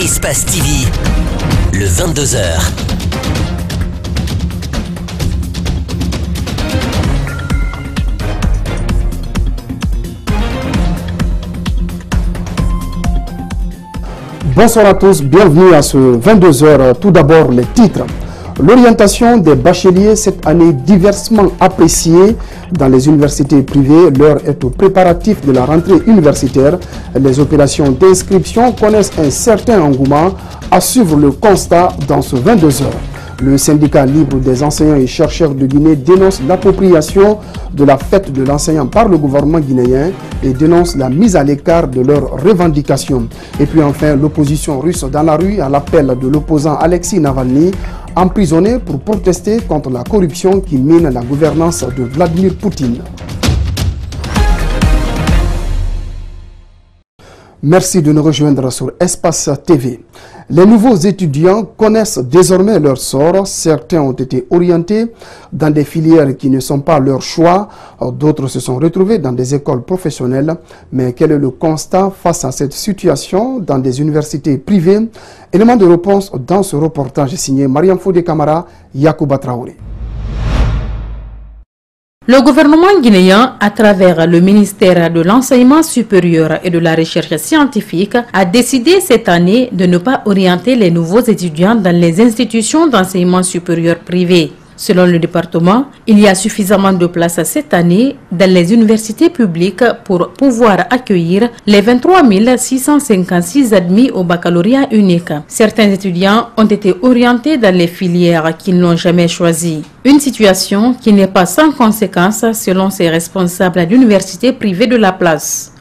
Espace TV, le 22h. Bonsoir à tous, bienvenue à ce 22h. Tout d'abord, les titres. L'orientation des bacheliers cette année diversement appréciée dans les universités privées. L'heure est au préparatif de la rentrée universitaire. Les opérations d'inscription connaissent un certain engouement. À suivre le constat dans ce 22h. Le syndicat libre des enseignants et chercheurs de Guinée dénonce l'appropriation de la fête de l'enseignant par le gouvernement guinéen et dénonce la mise à l'écart de leurs revendications. Et puis enfin, l'opposition russe dans la rue à l'appel de l'opposant Alexei Navalny, emprisonné pour protester contre la corruption qui mine la gouvernance de Vladimir Poutine. Merci de nous rejoindre sur Espace TV. Les nouveaux étudiants connaissent désormais leur sort. Certains ont été orientés dans des filières qui ne sont pas leur choix. D'autres se sont retrouvés dans des écoles professionnelles. Mais quel est le constat face à cette situation dans des universités privées? Élément de réponse dans ce reportage signé Mariam Fodé Camara, Yacouba Traoré. Le gouvernement guinéen, à travers le ministère de l'Enseignement supérieur et de la Recherche scientifique, a décidé cette année de ne pas orienter les nouveaux étudiants dans les institutions d'enseignement supérieur privées. Selon le département, il y a suffisamment de places cette année dans les universités publiques pour pouvoir accueillir les 23 656 admis au baccalauréat unique. Certains étudiants ont été orientés dans les filières qu'ils n'ont jamais choisies. Une situation qui n'est pas sans conséquence selon ces responsables d'universités privées de la place.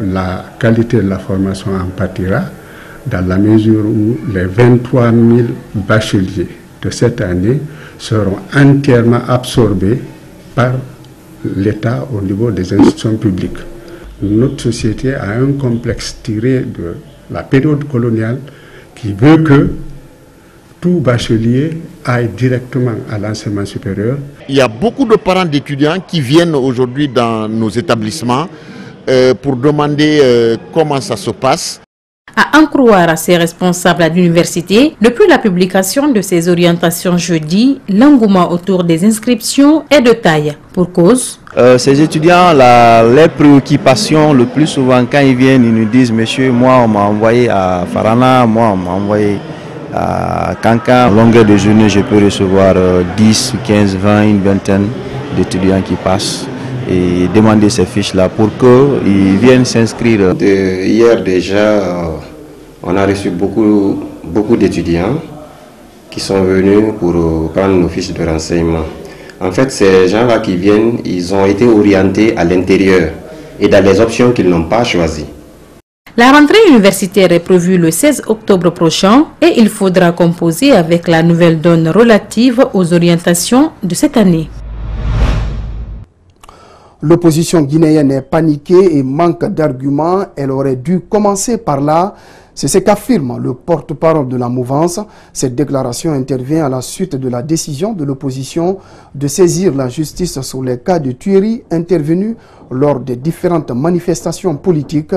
La qualité de la formation en pâtira dans la mesure où les 23 000 bacheliers de cette année seront entièrement absorbés par l'État au niveau des institutions publiques. Notre société a un complexe tiré de la période coloniale qui veut que tout bachelier aille directement à l'enseignement supérieur. Il y a beaucoup de parents d'étudiants qui viennent aujourd'hui dans nos établissements pour demander comment ça se passe. À en croire à ces responsables d'université, depuis la publication de ces orientations jeudi, l'engouement autour des inscriptions est de taille. Pour cause, ces étudiants, les préoccupations, le plus souvent quand ils viennent, ils nous disent « Monsieur, moi on m'a envoyé à Farana, moi on m'a envoyé à Kankan. À longueur de journée, je peux recevoir 10, 15, 20, une vingtaine d'étudiants qui passent. Et demander ces fiches-là pour qu'ils viennent s'inscrire. Hier déjà, on a reçu beaucoup d'étudiants qui sont venus pour prendre nos fiches de renseignement. En fait, ces gens-là qui viennent, ils ont été orientés à l'intérieur et dans les options qu'ils n'ont pas choisies. La rentrée universitaire est prévue le 16 octobre prochain et il faudra composer avec la nouvelle donne relative aux orientations de cette année. L'opposition guinéenne est paniquée et manque d'arguments. Elle aurait dû commencer par là. C'est ce qu'affirme le porte-parole de la mouvance. Cette déclaration intervient à la suite de la décision de l'opposition de saisir la justice sur les cas de tuerie intervenus lors des différentes manifestations politiques.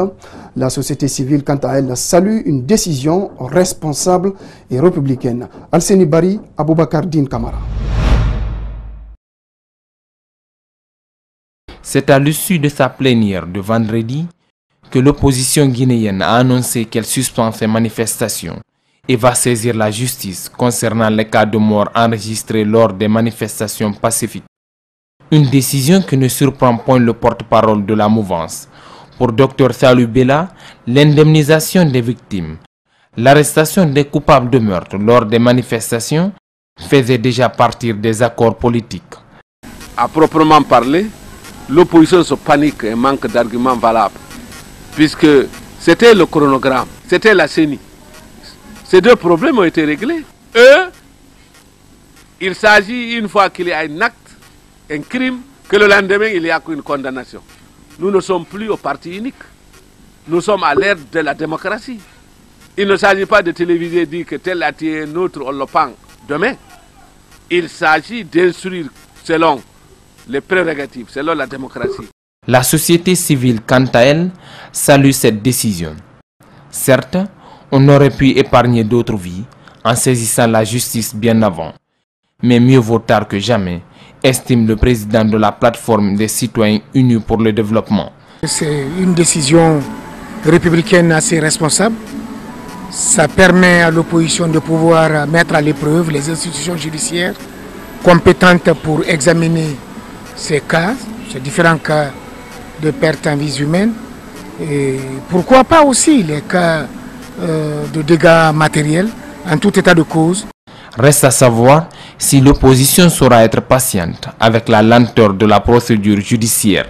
La société civile, quant à elle, salue une décision responsable et républicaine. Alseni Bari, Aboubakar Din Kamara. C'est à l'issue de sa plénière de vendredi que l'opposition guinéenne a annoncé qu'elle suspend ses manifestations et va saisir la justice concernant les cas de mort enregistrés lors des manifestations pacifiques. Une décision qui ne surprend point le porte-parole de la mouvance. Pour Dr Salou Bella, l'indemnisation des victimes, l'arrestation des coupables de meurtre lors des manifestations faisait déjà partie des accords politiques. À proprement parler, l'opposition se panique et manque d'arguments valables, puisque c'était le chronogramme, c'était la CENI. Ces deux problèmes ont été réglés. Il s'agit, une fois qu'il y a un acte, un crime, que le lendemain, il n'y a qu'une condamnation. Nous ne sommes plus au parti unique. Nous sommes à l'ère de la démocratie. Il ne s'agit pas de téléviser et dire que tel a tué un autre, on le pend demain. Il s'agit d'instruire selon les prérogatives, selon la démocratie. La société civile, quant à elle, salue cette décision. Certes, On aurait pu épargner d'autres vies en saisissant la justice bien avant. Mais mieux vaut tard que jamais, estime le président de la plateforme des citoyens unis pour le développement. C'est une décision républicaine assez responsable. Ça permet à l'opposition de pouvoir mettre à l'épreuve les institutions judiciaires compétentes pour examiner ces cas, ces différents cas de perte en vie humaine. Et pourquoi pas aussi les cas de dégâts matériels en tout état de cause. Reste à savoir si l'opposition saura être patiente avec la lenteur de la procédure judiciaire.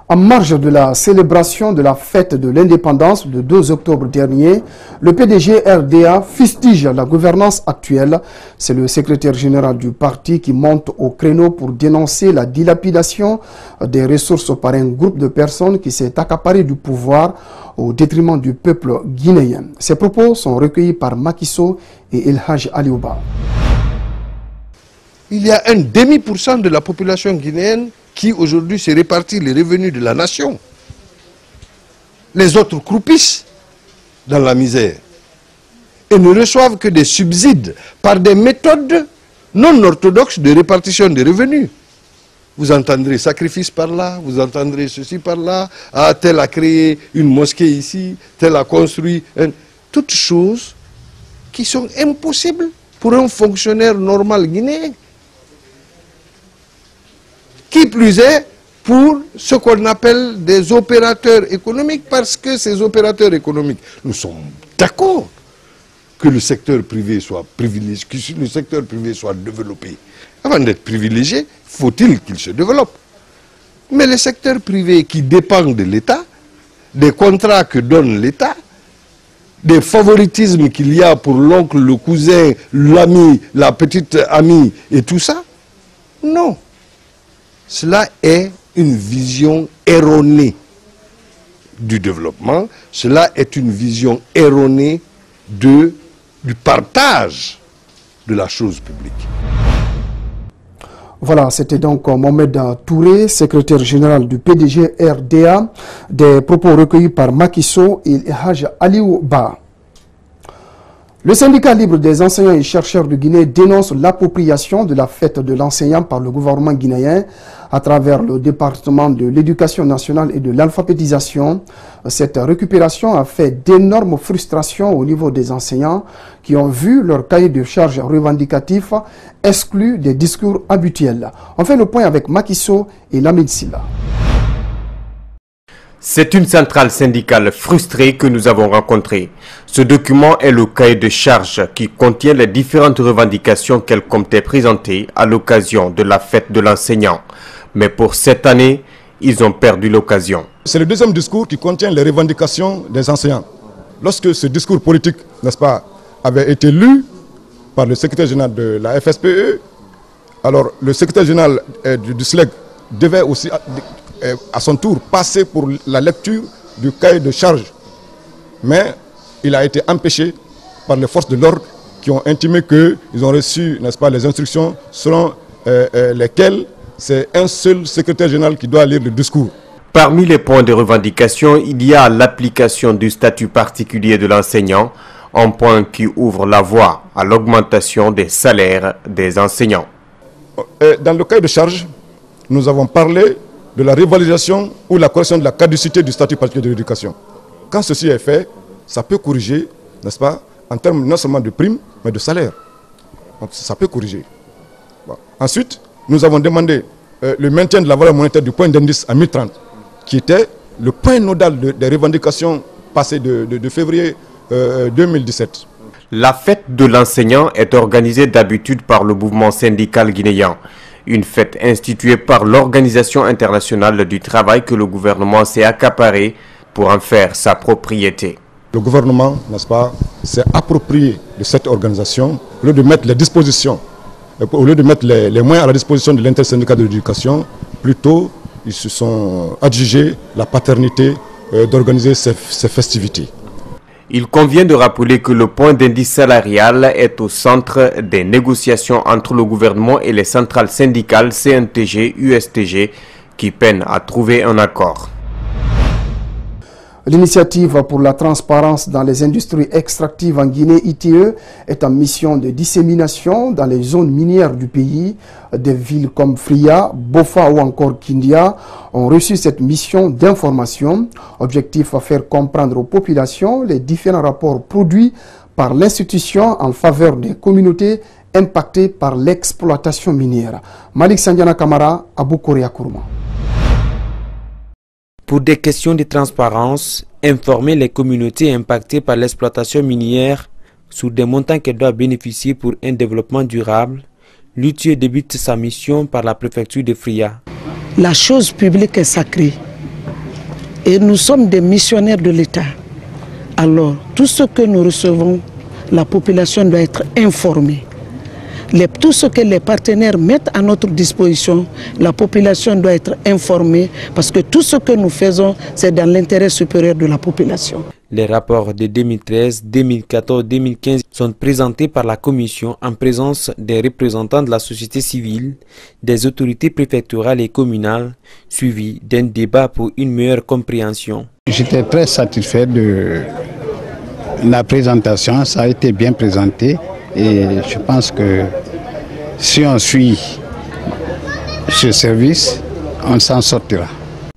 En marge de la célébration de la fête de l'indépendance le 2 octobre dernier, le PDG RDA fustige la gouvernance actuelle. C'est le secrétaire général du parti qui monte au créneau pour dénoncer la dilapidation des ressources par un groupe de personnes qui s'est accaparé du pouvoir au détriment du peuple guinéen. Ces propos sont recueillis par Macky Sall et El Hadj Aliouba. Il y a 0,5% de la population guinéenne qui aujourd'hui se répartit les revenus de la nation. Les autres croupissent dans la misère et ne reçoivent que des subsides par des méthodes non orthodoxes de répartition des revenus. Vous entendrez sacrifice par là, vous entendrez ceci par là, ah, tel a créé une mosquée ici, tel a construit... Toutes choses qui sont impossibles pour un fonctionnaire normal guinéen. Qui plus est, pour ce qu'on appelle des opérateurs économiques, parce que ces opérateurs économiques, nous sommes d'accord que le secteur privé soit privilégié, que le secteur privé soit développé. Avant d'être privilégié, faut-il qu'il se développe. Mais le secteur privé qui dépend de l'État, des contrats que donne l'État, des favoritismes qu'il y a pour l'oncle, le cousin, l'ami, la petite amie et tout ça, non. Cela est une vision erronée du développement, cela est une vision erronée du partage de la chose publique. Voilà, c'était donc Mohamed Touré, secrétaire général du PDG RDA, des propos recueillis par Macky Sall et El Hadj Aliouba. Le syndicat libre des enseignants et chercheurs de Guinée dénonce l'appropriation de la fête de l'enseignant par le gouvernement guinéen à travers le département de l'éducation nationale et de l'alphabétisation. Cette récupération a fait d'énormes frustrations au niveau des enseignants qui ont vu leur cahier de charges revendicatif exclu des discours habituels. On fait le point avec Macky Sall et Lamine Silla. C'est une centrale syndicale frustrée que nous avons rencontrée. Ce document est le cahier de charges qui contient les différentes revendications qu'elle comptait présenter à l'occasion de la fête de l'enseignant. Mais pour cette année, ils ont perdu l'occasion. C'est le deuxième discours qui contient les revendications des enseignants. Lorsque ce discours politique, n'est-ce pas, avait été lu par le secrétaire général de la FSPE, alors le secrétaire général du SLEG devait aussi à son tour passer pour la lecture du cahier de charges. Mais il a été empêché par les forces de l'ordre qui ont intimé qu'ils ont reçu, n'est-ce pas, les instructions selon lesquelles c'est un seul secrétaire général qui doit lire le discours. Parmi les points de revendication, il y a l'application du statut particulier de l'enseignant, un point qui ouvre la voie à l'augmentation des salaires des enseignants. Dans le cahier de charges, nous avons parlé de la révalorisation ou la correction de la caducité du statut particulier de l'éducation. Quand ceci est fait, ça peut corriger, n'est-ce pas, en termes non seulement de primes, mais de salaire. Donc ça peut corriger. Bon. Ensuite, nous avons demandé le maintien de la valeur monétaire du point d'indice à 1030, qui était le point nodal des revendications passées de février 2017. La fête de l'enseignant est organisée d'habitude par le mouvement syndical guinéen. Une fête instituée par l'Organisation internationale du travail que le gouvernement s'est accaparé pour en faire sa propriété. Le gouvernement, n'est-ce pas, s'est approprié de cette organisation au lieu de mettre les dispositions, au lieu de mettre les moyens à la disposition de l'intersyndicat de l'éducation. Plutôt, ils se sont adjugés la paternité d'organiser ces festivités. Il convient de rappeler que le point d'indice salarial est au centre des négociations entre le gouvernement et les centrales syndicales CNTG, USTG qui peinent à trouver un accord. L'initiative pour la transparence dans les industries extractives en Guinée, ITE, est en mission de dissémination dans les zones minières du pays. Des villes comme Fria, Bofa ou encore Kindia ont reçu cette mission d'information. Objectif à faire comprendre aux populations les différents rapports produits par l'institution en faveur des communautés impactées par l'exploitation minière. Malik Sandiana Kamara, Abou Korea Kourma. Pour des questions de transparence, informer les communautés impactées par l'exploitation minière sur des montants qu'elles doivent bénéficier pour un développement durable, l'ITE débute sa mission par la préfecture de Fria. La chose publique est sacrée et nous sommes des missionnaires de l'État. Alors, tout ce que nous recevons, la population doit être informée. Tout ce que les partenaires mettent à notre disposition, la population doit être informée parce que tout ce que nous faisons, c'est dans l'intérêt supérieur de la population. Les rapports de 2013, 2014, 2015 sont présentés par la Commission en présence des représentants de la société civile, des autorités préfectorales et communales, suivis d'un débat pour une meilleure compréhension. J'étais très satisfait de la présentation, ça a été bien présenté. Et je pense que si on suit ce service, on s'en sortira.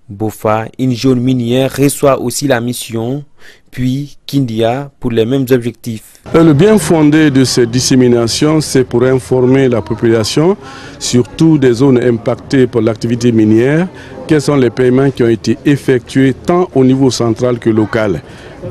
Bofa, une zone minière, reçoit aussi la mission, puis Kindia pour les mêmes objectifs. Le bien fondé de cette dissémination, c'est pour informer la population, surtout des zones impactées par l'activité minière, quels sont les paiements qui ont été effectués tant au niveau central que local.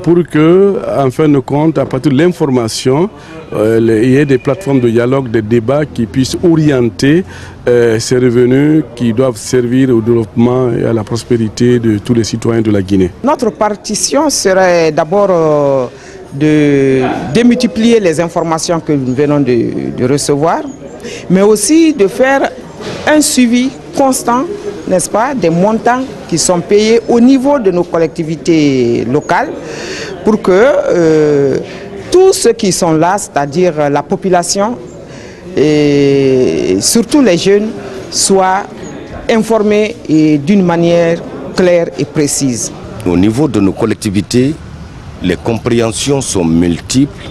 Pour que, en fin de compte, à partir de l'information, il y ait des plateformes de dialogue, des débats qui puissent orienter ces revenus qui doivent servir au développement et à la prospérité de tous les citoyens de la Guinée. Notre partition serait d'abord de démultiplier les informations que nous venons de recevoir, mais aussi de faire un suivi constant, n'est-ce pas, des montants qui sont payés au niveau de nos collectivités locales pour que tous ceux qui sont là, c'est-à-dire la population et surtout les jeunes, soient informés d'une manière claire et précise. Au niveau de nos collectivités, les compréhensions sont multiples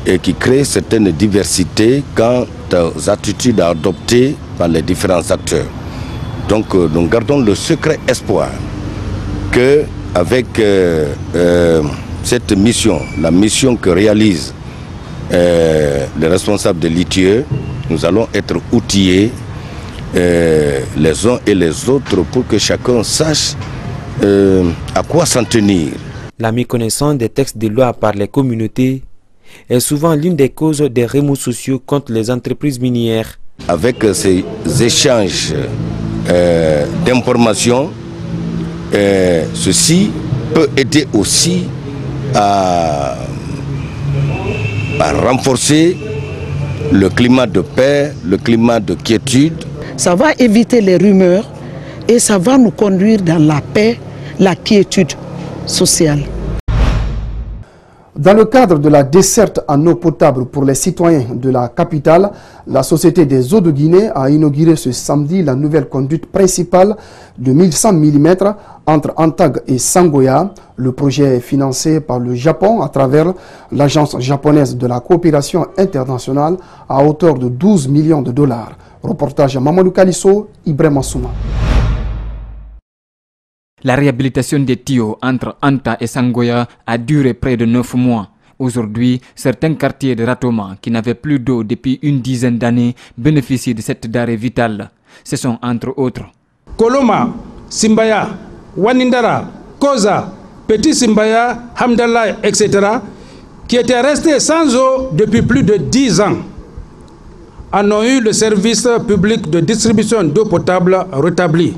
et qui créent certaines diversités quant aux attitudes à adopter par les différents acteurs. Donc nous gardons le secret espoir qu'avec cette mission, la mission que réalisent les responsables de l'ITE, nous allons être outillés les uns et les autres pour que chacun sache à quoi s'en tenir. La méconnaissance des textes de loi par les communautés est souvent l'une des causes des remous sociaux contre les entreprises minières. Avec ces échanges d'informations, ceci peut aider aussi à renforcer le climat de paix, le climat de quiétude. Ça va éviter les rumeurs et ça va nous conduire dans la paix, la quiétude sociale. Dans le cadre de la desserte en eau potable pour les citoyens de la capitale, la Société des eaux de Guinée a inauguré ce samedi la nouvelle conduite principale de 1100 mm entre Antag et Sangoya. Le projet est financé par le Japon à travers l'Agence japonaise de la coopération internationale à hauteur de 12 millions de dollars. Reportage à Mamadou Kalisso, Ibrahim Souma. La réhabilitation des tuyaux entre Anta et Sangoya a duré près de 9 mois. Aujourd'hui, certains quartiers de Ratoma qui n'avaient plus d'eau depuis une dizaine d'années bénéficient de cette denrée vitale. Ce sont entre autres Koloma, Simbaya, Wanindara, Koza, Petit Simbaya, Hamdallah, etc. qui étaient restés sans eau depuis plus de 10 ans en ont eu le service public de distribution d'eau potable rétabli.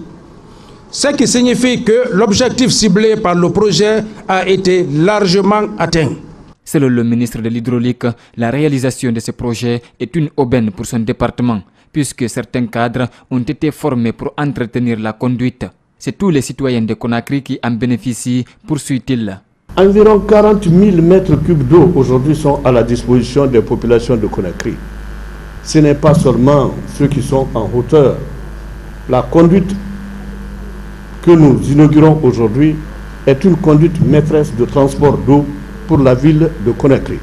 Ce qui signifie que l'objectif ciblé par le projet a été largement atteint. Selon le ministre de l'Hydraulique, la réalisation de ce projet est une aubaine pour son département, puisque certains cadres ont été formés pour entretenir la conduite. C'est tous les citoyens de Conakry qui en bénéficient, poursuit-il. Environ 40 000 mètres cubes d'eau aujourd'hui sont à la disposition des populations de Conakry. Ce n'est pas seulement ceux qui sont en hauteur. La conduite que nous inaugurons aujourd'hui est une conduite maîtresse de transport d'eau pour la ville de Conakry.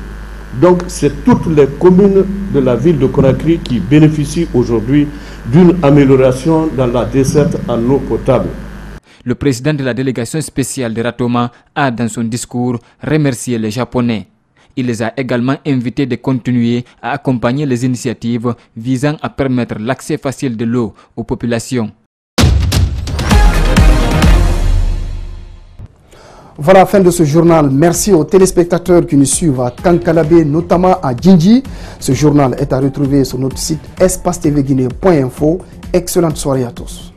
Donc c'est toutes les communes de la ville de Conakry qui bénéficient aujourd'hui d'une amélioration dans la desserte en eau potable. Le président de la délégation spéciale de Ratoma a, dans son discours, remercié les Japonais. Il les a également invités de continuer à accompagner les initiatives visant à permettre l'accès facile de l'eau aux populations. Voilà la fin de ce journal. Merci aux téléspectateurs qui nous suivent à Kankalabé, notamment à Djindji. Ce journal est à retrouver sur notre site espacetvguinée.info. Excellente soirée à tous.